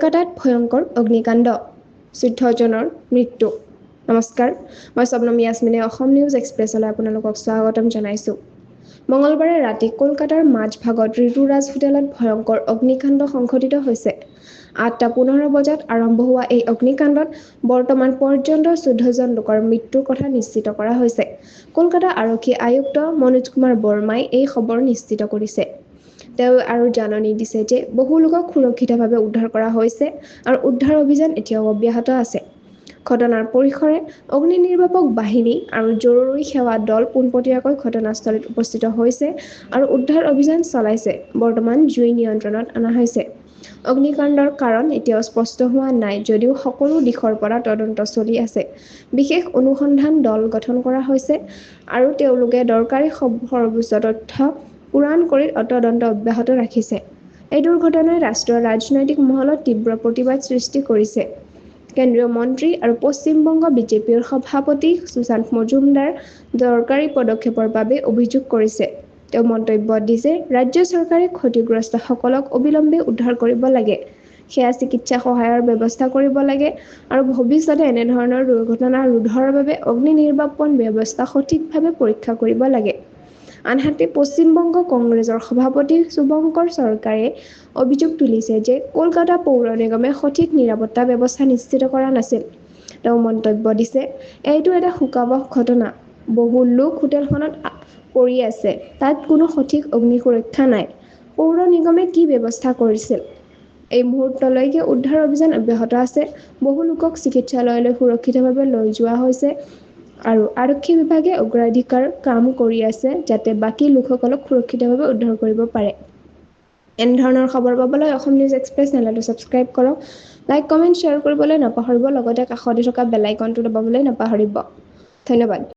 কলকাতাত ভয়ংকৰ অগ্নিকাণ্ড 14 জনৰ মৃত্যু। নমস্কাৰ, মই শবনম ইয়াসমিনে অসম নিউজ এক্সপ্ৰেছলৈ আপোনালোকক স্বাগতম জনাইছোঁ। মঙলবাৰে ৰাতি কলকাতাৰ মাজভাগত ঋতুৰাজ হোটেলত ভয়ংকৰ অগ্নিকাণ্ড সংঘটিত হৈছে। 8:15 বজাত আৰম্ভ হোৱা এই অগ্নিকাণ্ডত বৰ্তমান পৰ্যন্ত 14 জন লোকৰ মৃত্যুৰ কথা নিশ্চিত কৰা হৈছে। কলকাতা আৰক্ষী আয়ুক্ত মনোজ কুমাৰ বৰ্মাই এই খবৰ নিশ্চিত কৰিছে। তেওঁ আৰু জাননী দিছে যে বহু লোকক সুৰক্ষিতভাৱে উদ্ধাৰ কৰা হৈছে আৰু উদ্ধাৰ অভিযান এতিয়াও অব্যাহত আছে। ঘটনাৰ পৰিসৰে অগ্নি নিৰ্বাপক বাহিনী আৰু জৰুৰী সেৱা দল পোনপটীয়াকৈ ঘটনাস্থলীত উপস্থিত হৈছে আৰু উদ্ধাৰ অভিযান চলাইছে। বৰ্তমান জুই নিয়ন্ত্ৰণত অনা হৈছে। অগ্নিকাণ্ডৰ কাৰণ এতিয়াও স্পষ্ট হোৱা নাই যদিও সকলো দিশৰ পৰা তদন্ত চলি আছে। বিশেষ অনুসন্ধান দল গঠন কৰা হৈছে আৰু তেওঁলোকে দৰকাৰী সৰ্বোচ্চ তথ্য পূৰণ কৰি তদন্ত অব্যাহত ৰাখিছে। এই দুৰ্ঘটনাই ৰাষ্ট্ৰীয় ৰাজনৈতিক মহলত তীব্ৰ প্ৰতিবাদ সৃষ্টি কৰিছে। কেন্দ্ৰীয় মন্ত্ৰী আৰু পশ্চিম বংগ বিজেপিৰ সভাপতি সুশান্ত মজুমদাৰ দৰকাৰী পদক্ষেপৰ বাবে অভিযোগ কৰিছে। তেওঁ মন্তব্য দিছে, ৰাজ্য চৰকাৰে ক্ষতিগ্ৰস্তসকলক অবিলম্বে উদ্ধাৰ কৰিব লাগে, সেয়া চিকিৎসা সহায়ৰ ব্যৱস্থা কৰিব লাগে আৰু ভৱিষ্যতে এনেধৰণৰ দুৰ্ঘটনা ৰোধৰ বাবে অগ্নি নিৰ্বাপন ব্যৱস্থা সঠিকভাৱে পৰীক্ষা কৰিব লাগে। আনহাতে পশ্চিম বংগ কংগ্ৰেছৰ সভাপতি শুভঙ্কৰ চৰকাৰে অভিযোগ তুলিছে যে কলকাতা পৌৰ নিগমে সঠিক নিৰাপত্তা ব্যৱস্থা নিশ্চিত কৰা নাছিল। তেওঁ মন্তব্য দিছে, এইটো এটা শোকাবহ ঘটনা। বহু লোক হোটেলখনত পৰি আছে। তাত কোনো সঠিক অগ্নি সুৰক্ষা নাই। পৌৰ নিগমে কি ব্যৱস্থা কৰিছিল? এই মুহূৰ্তলৈকে উদ্ধাৰ অভিযান অব্যাহত আছে। বহু লোকক চিকিৎসালয়লৈ সুৰক্ষিতভাৱে লৈ যোৱা হৈছে আৰু আৰক্ষী বিভাগে অগ্ৰাধিকাৰ কাম কৰি আছে যাতে বাকী লোকসকলক সুৰক্ষিতভাৱে উদ্ধাৰ কৰিব পাৰে। এনেধৰণৰ খবৰ পাবলৈ অসম নিউজ এক্সপ্ৰেছ চেনেলটো ছাবস্ক্ৰাইব কৰক, লাইক, কমেণ্ট, শ্বেয়াৰ কৰিবলৈ নাপাহৰিব। লগতে কাষতে থকা বেল আইকনটো দবাবলৈ নাপাহৰিব। ধন্যবাদ।